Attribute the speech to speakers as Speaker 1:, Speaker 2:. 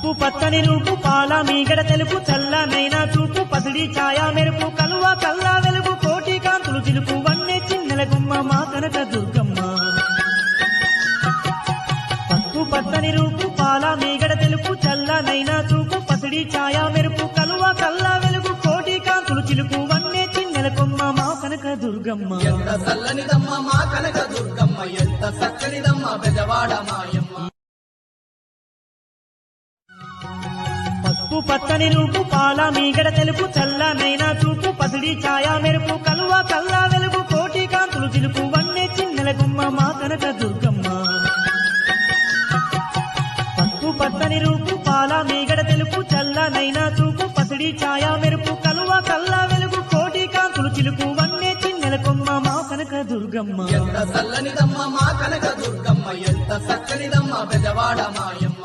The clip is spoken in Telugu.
Speaker 1: పసుపు పచ్చని రూపు పాల మీగడ తెలుపు చల్లనైనా చూపు పసిడి ఛాయ మెరుపు కలువ కల్లా వెలుగు కోటి కాంతులు చిలుపు వన్నె చిన్నెల గుమ్మ మా కనక దుర్గమ్మ పసుపు పచ్చని రూపు పాల మీగడ తెలుపు చల్లనైనా చూపు పసిడి ఛాయ మెరుపు కలువ కల్లా వెలుగు కోటి కాంతులు చిలుపు వన్నె చిన్నెల గుమ్మ మా కనక దుర్గమ్మ
Speaker 2: ఎంత చల్లనిదమ్మ మా కనక దుర్గమ్మ ఎంత చక్కనిదమ్మ బెజవాడ మాయమ్మ
Speaker 1: పసుపు పచ్చని రూపు పాల మీగడ తెలుపు చల్లనైనా చూపు పసిడి ఛాయ మెరుపు కలువ కల్లా వెలుగు కోటి కాంతులు చిలుపు వన్నె చిన్నెల గుమ్మ మా కనక దుర్గమ్మ పసుపు పచ్చని రూపు పాల మీగడ తెలుపు చల్లనైనా చూపు పసిడి ఛాయ మెరుపు కలువ కల్లా వెలుగు కోటి కాంతులు చిలుపు వన్నె చిన్నెల గుమ్మ మా కనక దుర్గమ్మ
Speaker 2: ఎంత చల్లనిదమ్మ మా కనక దుర్గమ్మ ఎంత చక్కనిదమ్మ బెజవాడ మాయమ్మ